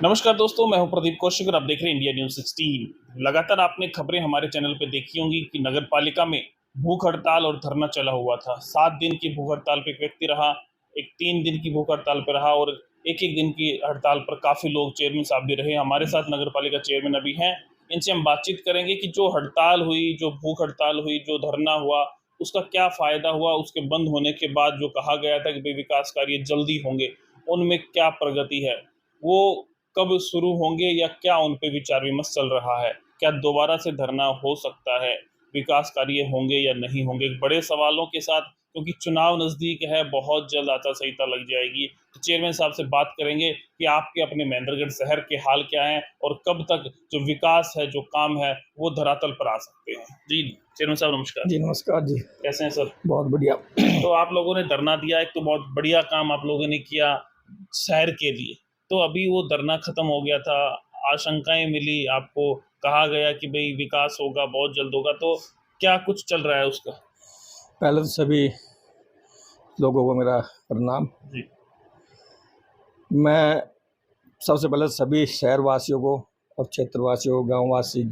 नमस्कार दोस्तों, मैं हूं प्रदीप कौशिक और आप देख रहे हैं इंडिया न्यूज़ 16। लगातार आपने खबरें हमारे चैनल पे देखी होंगी कि नगर पालिका में भूख हड़ताल और धरना चला हुआ था। 7 दिन की भूख हड़ताल पे एक व्यक्ति रहा, एक 3 दिन की भूख हड़ताल पे रहा और एक-एक दिन की हड़ताल पर काफ़ी लोग, चेयरमैन साहब भी रहे। हमारे साथ नगर पालिका चेयरमैन अभी हैं, इनसे हम बातचीत करेंगे कि जो हड़ताल हुई, जो भूख हड़ताल हुई, जो धरना हुआ, उसका क्या फ़ायदा हुआ? उसके बंद होने के बाद जो कहा गया था कि भई विकास कार्य जल्दी होंगे, उनमें क्या प्रगति है? वो कब शुरू होंगे या क्या उन पे विचार विमर्श चल रहा है? क्या दोबारा से धरना हो सकता है? विकास कार्य होंगे या नहीं होंगे? बड़े सवालों के साथ, क्योंकि चुनाव नज़दीक है, बहुत जल्द आचार संहिता लग जाएगी। तो चेयरमैन साहब से बात करेंगे कि आपके अपने महेंद्रगढ़ शहर के हाल क्या हैं और कब तक जो विकास है, जो काम है, वो धरातल पर आ सकते हैं? जी, चेयरमैन साहब नमस्कार। जी नमस्कार जी। कैसे हैं सर? बहुत बढ़िया। तो आप लोगों ने धरना दिया, एक तो बहुत बढ़िया काम आप लोगों ने किया शहर के लिए। तो अभी वो धरना खत्म हो गया था, आशंकाएँ मिली, आपको कहा गया कि भई विकास होगा, बहुत जल्द होगा, तो क्या कुछ चल रहा है उसका? पहले तो सभी लोगों को मेरा प्रणाम। जी, मैं सबसे पहले सभी शहरवासियों को और क्षेत्रवासियों को, गाँववासी,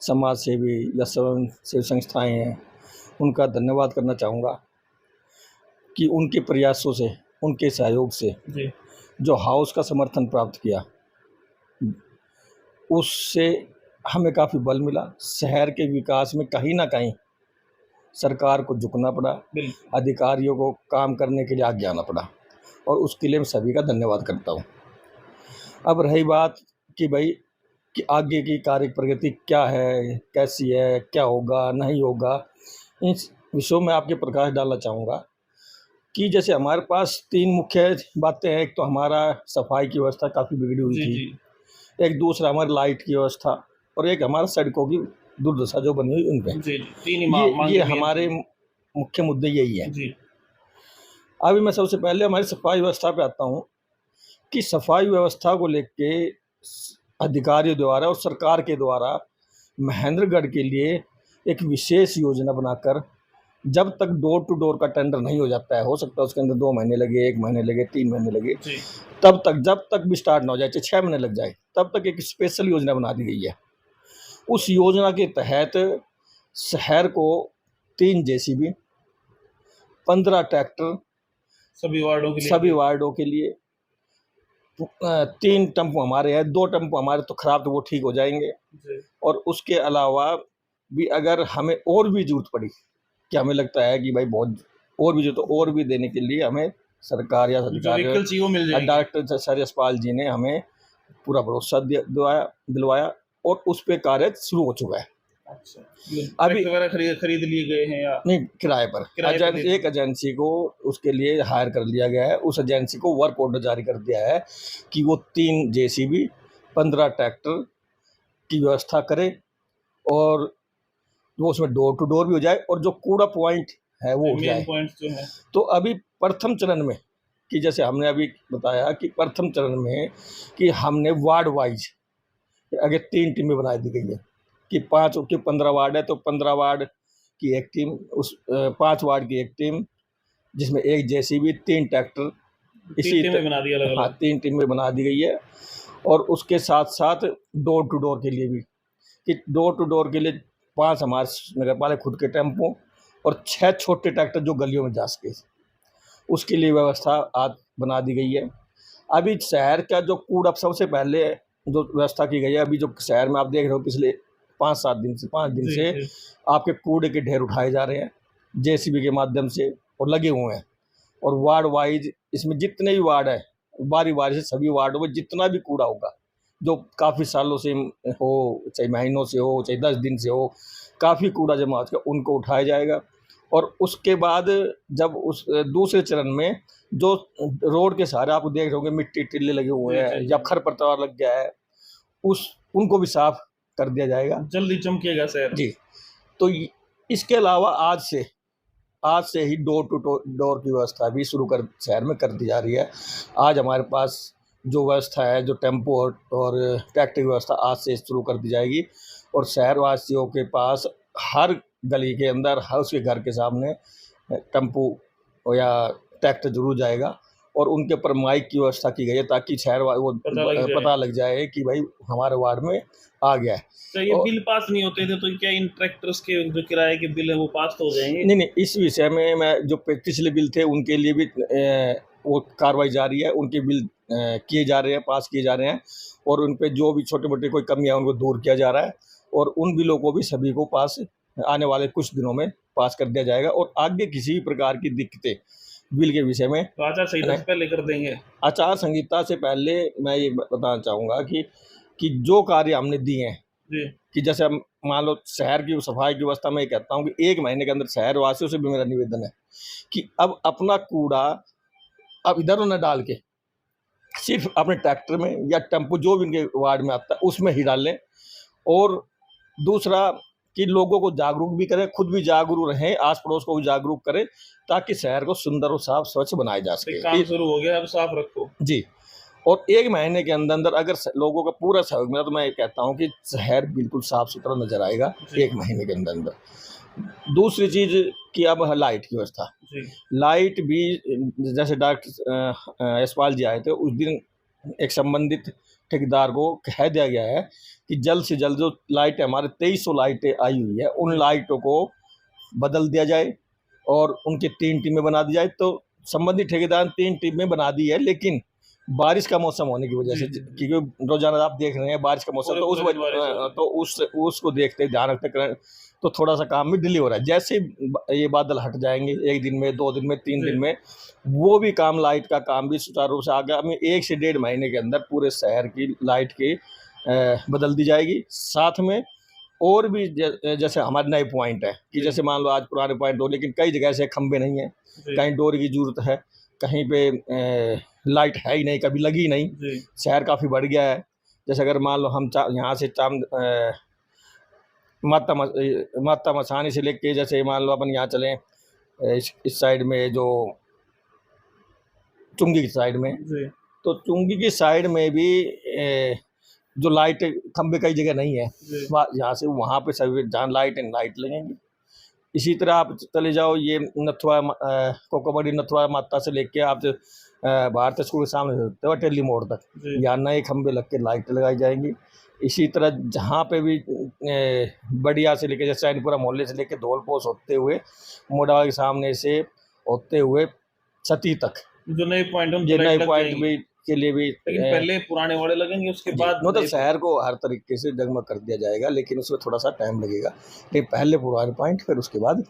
समाज सेवी या स्वयं सेवी संस्थाएँ हैं, उनका धन्यवाद करना चाहूँगा कि उनके प्रयासों से, उनके सहयोग से जी, जो हाउस का समर्थन प्राप्त किया, उससे हमें काफ़ी बल मिला। शहर के विकास में कहीं न कहीं सरकार को झुकना पड़ा, बिल्कुल। अधिकारियों को काम करने के लिए आगे आना पड़ा और उसके लिए मैं सभी का धन्यवाद करता हूँ। अब रही बात कि भाई कि आगे की कार्य प्रगति क्या है, कैसी है, क्या होगा, नहीं होगा, इस विषयों में आपके प्रकाश डालना चाहूँगा कि जैसे हमारे पास 3 मुख्य बातें हैं। एक तो हमारा सफाई की व्यवस्था काफ़ी बिगड़ी हुई जी, थी, जी। एक दूसरा हमारी लाइट की व्यवस्था और एक हमारा सड़कों की दुर्दशा जो बनी हुई उन पे। जी, जी, 3 ही ये माँगे मेन हमारे 3। मुख्य मुद्दे यही हैं। जी, अभी मैं सबसे पहले हमारी सफाई व्यवस्था पे आता हूँ कि सफाई व्यवस्था को लेके अधिकारियों द्वारा और सरकार के द्वारा महेंद्रगढ़ के लिए एक विशेष योजना बनाकर जब तक डोर टू डोर का टेंडर नहीं हो जाता है, हो सकता है उसके अंदर 2 महीने लगे, 1 महीने लगे, 3 महीने लगे, जी, तब तक जब तक भी स्टार्ट ना हो जाए, चाहे 6 महीने लग जाए, तब तक एक स्पेशल योजना बना दी गई है। उस योजना के तहत शहर को 3 जेसीबी, 15 ट्रैक्टर सभी वार्डों के लिए सभी भी। वार्डों के लिए, 3 टेम्पो हमारे हैं, 2 टेम्पो हमारे तो खराब, तो वो ठीक हो जाएँगे जी, और उसके अलावा भी अगर हमें और भी ज़रूरत पड़ी कि हमें लगता है कि भाई बहुत और भी जो, तो और भी देने के लिए हमें सरकार या जो अधिकारी व्हीकल चाहिए वो मिल जाएँगे। डॉक्टर सर यशपाल जी ने हमें पूरा भरोसा दिलवाया और उस पे कार्य शुरू हो चुका है। अच्छा, मतलब अभी ट्रैक्टर वगैरह खरीद खरीद लिए गए हैं या नहीं, किराए पर किराए पे दे एक एजेंसी को उसके लिए हायर कर लिया गया है। उस एजेंसी को वर्क ऑर्डर जारी कर दिया है कि वो 3 जेसीबी, 15 ट्रैक्टर की व्यवस्था करे और वो उसमें डोर टू डोर भी हो जाए और जो कूड़ा पॉइंट है वो जी, उठ मेन जाए। पॉइंट्स जो हैं? तो अभी प्रथम चरण में कि जैसे हमने अभी बताया कि प्रथम चरण में कि हमने वार्ड वाइज आगे 3 टीमें बना दी गई है कि 5 के 15 वार्ड है तो 15 वार्ड की एक टीम, उस 5 वार्ड की एक टीम, जिसमें 1 जेसीबी, 3 ट्रैक्टर, 3 इसी टीमें बना दी हाँ, अलग-अलग। 3 टीमें बना दी गई है और उसके साथ-साथ डोर टू डोर के लिए भी कि डोर टू डोर के लिए 5 हमारे नगर पालिका खुद के टेम्पो और 6 छोटे ट्रैक्टर जो गलियों में जा सके, उसके लिए व्यवस्था आज बना दी गई है। अभी शहर का जो कूड़ा सबसे पहले जो व्यवस्था की गई है, अभी जो शहर में आप देख रहे हो पिछले 5 दिन जी, से जी। आपके कूड़े के ढेर उठाए जा रहे हैं जेसीबी के माध्यम से और लगे हुए हैं और वार्ड वाइज इसमें जितने भी वार्ड है, बारी-बारी से सभी वार्डों में जितना भी कूड़ा होगा, जो काफ़ी सालों से हो, चाहे महीनों से हो, चाहे 10 दिन से हो, काफ़ी कूड़ा जमा हो चुका है, उनको उठाया जाएगा और उसके बाद जब उस दूसरे चरण में जो रोड के सहारे आप देख रहे होंगे मिट्टी टिल्ले लगे हुए जी, हैं जी, या जी। खरपतवार लग गया है, उस उनको भी साफ कर दिया जाएगा। जल्दी चमकेगा शहर। जी, तो इसके अलावा आज से ही डोर टू डोर की व्यवस्था भी शुरू कर शहर में कर दी जा रही है। आज हमारे पास जो व्यवस्था है, जो टेम्पो और टैक्सी की व्यवस्था आज से शुरू कर दी जाएगी और शहरवासियों के पास हर गली के अंदर, हर उसके घर के सामने टेम्पो या ट्रैक्टर ज़रूर जाएगा और उनके ऊपर माइक की व्यवस्था की गई है ताकि शहर वो पता लग जाए कि भाई हमारे वार्ड में आ गया है। तो ये बिल पास नहीं होते थे तो क्या इन ट्रैक्टर्स के जो किराए के बिल है वो पास तो हो जाएंगे? नहीं, इस विषय में मैं जो पिछले बिल थे उनके लिए भी वो कार्रवाई जारी है, उनके बिल किए जा रहे हैं, पास किए जा रहे हैं और उन पे जो भी छोटे-मोटे कोई कमी है उनको दूर किया जा रहा है और उन बिलों को भी सभी को पास आने वाले कुछ दिनों में पास कर दिया जाएगा और आगे किसी भी प्रकार की दिक्कतें बिल के विषय में तो आचार संहिता से पहले कर देंगे? आचार संहिता से पहले मैं ये बताना चाहूँगा कि जो कार्य हमने दिए हैं जी। कि जैसे हम मान लो शहर की सफाई की व्यवस्था में कहता हूँ कि 1 महीने के अंदर शहरवासियों से भी मेरा निवेदन है कि अब अपना कूड़ा अब इधर न डाल के सिर्फ अपने ट्रैक्टर में या टेम्पो जो भी उनके वार्ड में आता है उसमें ही डाल लें और दूसरा कि लोगों को जागरूक भी करें, खुद भी जागरूक रहें, आस पड़ोस को भी जागरूक करें ताकि शहर को सुंदर और साफ स्वच्छ बनाया जा सके। काम शुरू हो गया, अब साफ रखो जी। और 1 महीने के अंदर अगर लोगों का पूरा सहयोग मिला तो मैं ये कहता हूँ कि शहर बिल्कुल साफ सुथरा नजर आएगा 1 महीने के अंदर। दूसरी चीज़ कि अब लाइट की व्यवस्था, लाइट भी जैसे डॉक्टर यशपाल जी आए थे उस दिन एक संबंधित ठेकेदार को कह दिया गया है कि जल्द से जल्द जो लाइट हमारे 2300 लाइटें आई हुई है उन लाइटों को बदल दिया जाए और उनकी 3 टीमें बना दी जाए। तो संबंधित ठेकेदार 3 टीमें बना दी है लेकिन बारिश का मौसम होने की वजह से क्योंकि रोजाना आप देख रहे हैं बारिश का मौसम तो उसको देखते ध्यान रखते करें तो थोड़ा सा काम में डिले हो रहा है। जैसे ये बादल हट जाएंगे 1 दिन में 2 दिन में 3 दिन में वो भी काम लाइट का काम भी सुचारू रूप से आगामी 1 से 1.5 महीने के अंदर पूरे शहर की लाइट की बदल दी जाएगी। साथ में और भी जैसे हमारे नए पॉइंट है कि जैसे मान लो आज पुराने पॉइंट हो लेकिन कई जगह से खंबे नहीं है, कहीं डोर की जरूरत है, कहीं पे लाइट है ही नहीं, कभी लगी नहीं, शहर काफ़ी बढ़ गया है। जैसे अगर मान लो हम यहाँ से माता मसानी से लेके जैसे मान लो अपन यहाँ चलें इस साइड में जो चुंगी की साइड में तो चुंगी की साइड में भी जो लाइट खंबे कई जगह नहीं है यहाँ से वहाँ पे सभी जहाँ लाइट लगेंगी। इसी तरह आप चले जाओ ये नथुआ कोकोबड़ी नथुआ माता से लेके आप भारत स्कूल के सामने से होते हुए टेली मोड़ तक यहाँ नए खंबे लग के लाइट लगाई जाएंगी। इसी तरह जहाँ पे भी बढ़िया से लेके जैसे सैनपुरा मोहल्ले से लेके धौलपोस होते हुए मोडावा के सामने से होते हुए सती तक जो नए पॉइंट भी के लिए भी लेकिन पहले पुराने वाले लगेंगे उसके बाद मतलब शहर को हर तरीके से जगमग कर दिया जाएगा लेकिन उसमें थोड़ा सा टाइम लगेगा। लेकिन पहले पुराने पॉइंट फिर उसके बाद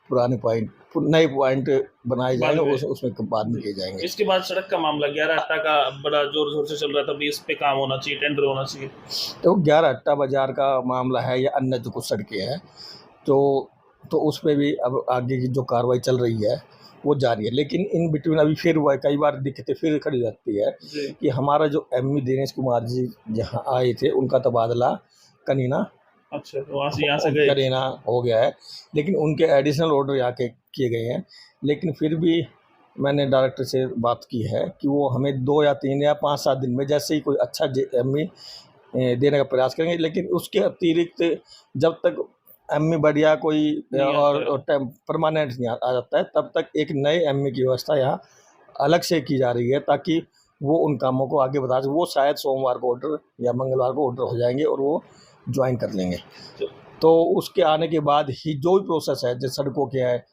पुराने पॉइंट नए पॉइंट बनाए जाएंगे उसमें बाद में किए जाएंगे। इसके बाद सड़क का मामला 11 अट्टा का बड़ा जोर से चल रहा था, इस पे काम होना चाहिए, टेंडर होना चाहिए। तो 11 अट्टा बाजार का मामला है या अन्य जो कुछ सड़कें हैं तो उस पर भी अब आगे की जो कार्रवाई चल रही है वो जारी है। लेकिन इन बिटवीन अभी फिर हुआ कई बार दिक्कतें फिर खड़ी रहती है कि हमारा जो एमई दिनेश कुमार जी जहाँ आए थे उनका तबादला कनीना यहाँ से गए कनीना हो गया है लेकिन उनके एडिशनल ऑर्डर यहाँ के किए गए हैं। लेकिन फिर भी मैंने डायरेक्टर से बात की है कि वो हमें 2 या 3 या 5-7 दिन में जैसे ही कोई अच्छा एमई देने का प्रयास करेंगे। लेकिन उसके अतिरिक्त जब तक एमई बढ़िया कोई और परमानेंट नहीं आ जाता है तब तक एक नए एमई की व्यवस्था यहाँ अलग से की जा रही है ताकि वो उन कामों को आगे बढ़ा सके। वो शायद सोमवार को ऑर्डर या मंगलवार को ऑर्डर हो जाएंगे और वो ज्वाइन कर लेंगे। तो उसके आने के बाद ही जो भी प्रोसेस है जैसे सड़कों के है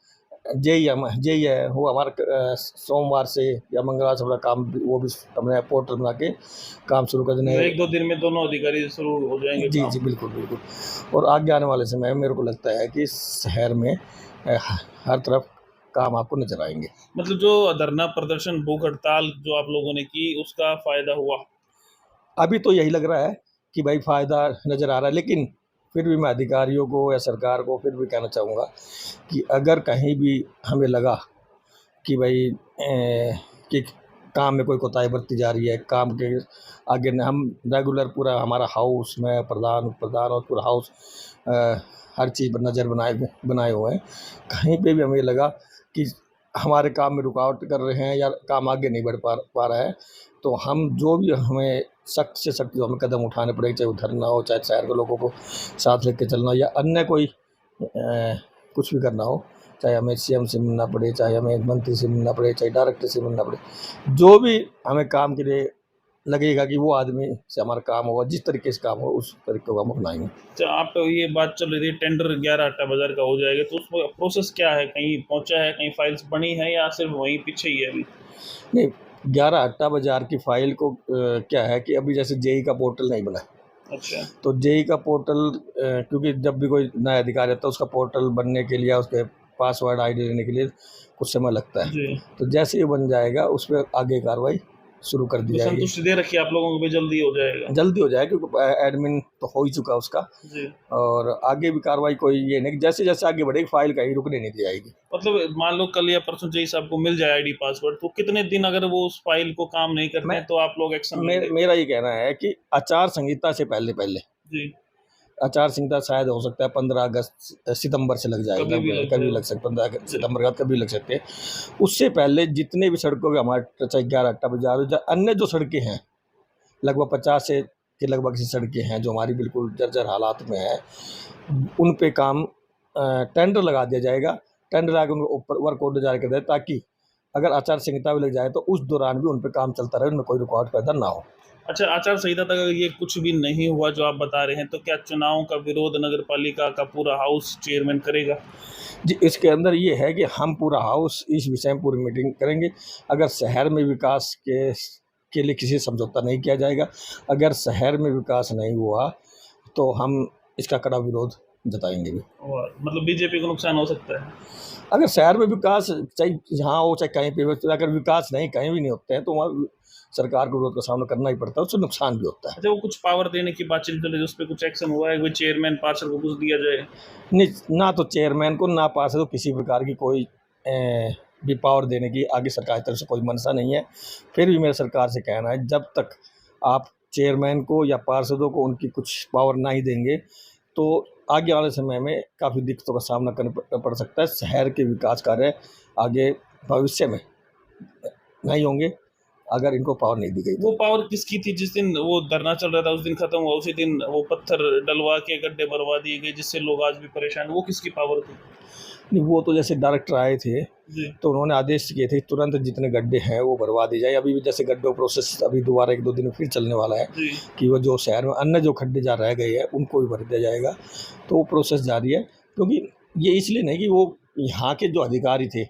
जेई है वो हमारा सोमवार से या मंगलवार से अपना काम वो भी हमने पोर्टल बना के काम शुरू कर देना है। 1-2 दिन में दोनों अधिकारी शुरू हो जाएंगे। जी बिल्कुल। और आगे आने वाले समय मेरे को लगता है कि शहर में हर तरफ काम आपको नजर आएंगे। मतलब जो धरना प्रदर्शन भूख हड़ताल जो आप लोगों ने की उसका फायदा हुआ? अभी तो यही लग रहा है कि भाई फायदा नजर आ रहा है लेकिन फिर भी मैं अधिकारियों को या सरकार को फिर भी कहना चाहूँगा कि अगर कहीं भी हमें लगा कि भाई कि काम में कोई कोताही बरती जा रही है, काम के आगे हम रेगुलर पूरा हमारा हाउस में प्रधान और पूरा हाउस हर चीज़ पर नज़र बनाए हुए हैं। कहीं पे भी हमें लगा कि हमारे काम में रुकावट कर रहे हैं या काम आगे नहीं बढ़ पा रहा है तो हम जो भी हमें सख्त से सख्त जो हमें कदम उठाने पड़ेंगे, चाहे उधरना हो, चाहे शहर के लोगों को साथ लेकर चलना या अन्य कोई कुछ भी करना हो, चाहे हमें सीएम से मिलना पड़े, चाहे हमें मंत्री से मिलना पड़े, चाहे डायरेक्टर से मिलना पड़े, जो भी हमें काम के लिए लगेगा कि वो आदमी से हमारा काम होगा, जिस तरीके से काम हो उस तरीके को हम अपनाएंगे। तो आप ये बात चल रही थी टेंडर 11 आटा बाजार का हो जाएगा, तो उसमें प्रोसेस क्या है? कहीं पहुंचा है, कहीं फाइल्स बनी है, या सिर्फ वहीं पीछे ही है अभी? नहीं, 11 आटा बाजार की फाइल को क्या है कि अभी जैसे जेई का पोर्टल नहीं बना, अच्छा तो जेई का पोर्टल क्योंकि जब भी कोई नया अधिकारी आता है उसका पोर्टल बनने के लिए, उसके पासवर्ड आईडी लेने के लिए कुछ समय लगता है। जी, तो जैसे ही बन जाएगा उस पर आगे कार्रवाई शुरू कर दी तो जाएगी। संतुष्टि दे रखी है आप लोगों को भी, जल्दी हो जाएगा? जल्दी हो जाएगा क्योंकि एडमिन तो हो ही चुका उसका, जी, और आगे भी कार्रवाई कोई ये नहीं, जैसे जैसे आगे बढ़ेगी फाइल कहीं रुकने नहीं दी जाएगी। मतलब मान लो कल या परसों जेई साहब को मिल जाए आईडी पासवर्ड, तो कितने दिन अगर वो उस फाइल को काम नहीं करते मैं हैं तो आप लोग एक्शन लेंगे? मेरा ये कहना है कि आचार संहिता से पहले पहले, जी, आचार संहिता शायद हो सकता है 15 अगस्त सितंबर से लग जाएगा, कभी भी लग कभी जाए। लग सकता है 15 जी, सितंबर का कभी लग सकते हैं। उससे पहले जितने भी सड़कों के हमारे चाहे 11 अट्टा बाजार हो, अन्य जो सड़कें हैं लगभग 50 से के लगभग सी सड़कें हैं जो हमारी बिल्कुल जर्जर हालात में है, उन पे काम टेंडर लगा दिया जाएगा। टेंडर आके उनको ऊपर वर्क ऑर्डर जारी कर दिया ताकि अगर आचार संहिता भी लग जाए तो उस दौरान भी उन पे काम चलता रहे, उनमें कोई रुकावट पैदा ना हो। अच्छा, आचार संहिता तक अगर ये कुछ भी नहीं हुआ जो आप बता रहे हैं, तो क्या चुनाव का विरोध नगर पालिका का पूरा हाउस चेयरमैन करेगा? जी, इसके अंदर ये है कि हम पूरा हाउस इस विषय में पूरी मीटिंग करेंगे। अगर शहर में विकास के लिए किसी से समझौता नहीं किया जाएगा, अगर शहर में विकास नहीं हुआ तो हम इसका कड़ा विरोध जताएंगे भी। और मतलब बीजेपी को नुकसान हो सकता है? अगर शहर में विकास चाहे यहाँ हो चाहे कहीं पे हो, तो अगर विकास नहीं कहीं भी नहीं होते हैं तो वहाँ सरकार को विरोध का सामना करना ही पड़ता है, उससे नुकसान भी होता है। अच्छा, वो कुछ पावर देने की बातचीत चल रही है, उस पे कुछ एक्शन हुआ है? कोई चेयरमैन पार्षद को कुछ दिया जाए? नहीं, ना तो चेयरमैन को ना पार्षद को किसी प्रकार की कोई भी पावर देने की आगे सरकार की तरफ से कोई मंशा नहीं है। फिर भी मेरा सरकार से कहना है जब तक आप चेयरमैन को या पार्षदों को उनकी कुछ पावर नहीं देंगे तो आगे वाले समय में काफ़ी दिक्कतों का सामना करना पड़ सकता है। शहर के विकास कार्य आगे भविष्य में नहीं होंगे अगर इनको पावर नहीं दी गई तो। वो पावर किसकी थी? जिस दिन वो धरना चल रहा था उस दिन खत्म हुआ, उसी दिन वो पत्थर डलवा के गड्ढे भरवा दिए गए जिससे लोग आज भी परेशान, वो किसकी पावर थी? नहीं, वो तो जैसे डायरेक्टर आए थे जी, तो उन्होंने आदेश किए थे तुरंत जितने गड्ढे हैं वो भरवा दी जाए। अभी भी जैसे गड्ढों प्रोसेस अभी दोबारा 1-2 दिन में फिर चलने वाला है जी, कि वो जो शहर में अन्य जो खड्डे जा रह गए हैं उनको भी भर दिया जाएगा। तो वो प्रोसेस जारी है, क्योंकि ये इसलिए नहीं कि वो यहाँ के जो अधिकारी थे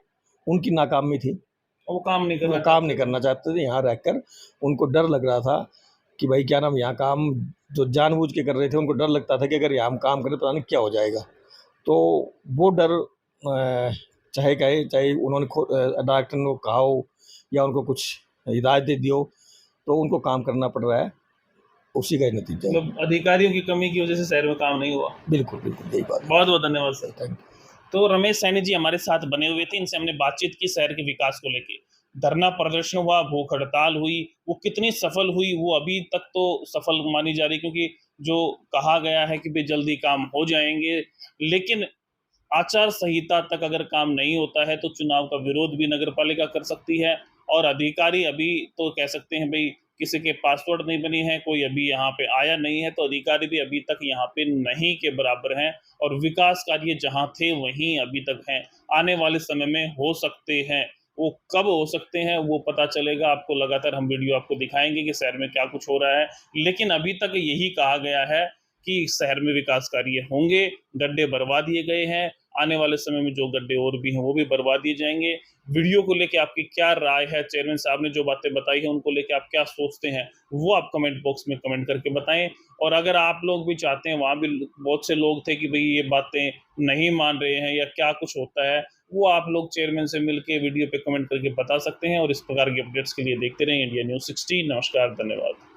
उनकी नाकामी थी, वो काम नहीं वो करना काम नहीं चाहते थे। करना चाहते थे। यहाँ रहकर उनको डर लग रहा था कि भाई क्या नाम, यहाँ काम जो जानबूझ के कर रहे थे उनको डर लगता था कि अगर यहाँ हम काम करें पता नहीं क्या हो जाएगा। तो वो डर चाहे उन्होंने डॉक्टर ने कहा हो या उनको कुछ हिदायतें दी हो, तो उनको काम करना पड़ रहा है, उसी का ही नतीजा है। मतलब अधिकारियों की कमी की वजह से शहर में काम नहीं हुआ। बिल्कुल, बिल्कुल यही बात बहुत बहुत धन्यवाद है। सर। Thank you. तो रमेश सैनी जी हमारे साथ बने हुए थे, इनसे हमने बातचीत की शहर के विकास को लेके। धरना प्रदर्शन हुआ, भूख हड़ताल हुई, वो कितनी सफल हुई वो अभी तक तो सफल मानी जा रही, क्योंकि जो कहा गया है कि भाई जल्दी काम हो जाएंगे, लेकिन आचार संहिता तक अगर काम नहीं होता है तो चुनाव का विरोध भी नगर पालिका कर सकती है। और अधिकारी अभी तो कह सकते हैं भाई किसी के पासवर्ड नहीं बनी है, कोई अभी यहाँ पे आया नहीं है, तो अधिकारी भी अभी तक यहाँ पे नहीं के बराबर हैं। और विकास कार्य जहाँ थे वहीं अभी तक हैं, आने वाले समय में हो सकते हैं। वो कब हो सकते हैं वो पता चलेगा, आपको लगातार हम वीडियो आपको दिखाएंगे कि शहर में क्या कुछ हो रहा है। लेकिन अभी तक यही कहा गया है कि शहर में विकास कार्य होंगे, गड्ढे भरवा दिए गए हैं, आने वाले समय में जो गड्ढे और भी हैं वो भी भरवा दिए जाएंगे। वीडियो को लेके आपकी क्या राय है? चेयरमैन साहब ने जो बातें बताई हैं उनको लेके आप क्या सोचते हैं, वो आप कमेंट बॉक्स में कमेंट करके बताएं। और अगर आप लोग भी चाहते हैं, वहाँ भी बहुत से लोग थे कि भाई ये बातें नहीं मान रहे हैं या क्या कुछ होता है, वो आप लोग चेयरमैन से मिलके वीडियो पे कमेंट करके बता सकते हैं। और इस प्रकार की अपडेट्स के लिए देखते रहें इंडिया न्यूज़ 16। नमस्कार, धन्यवाद।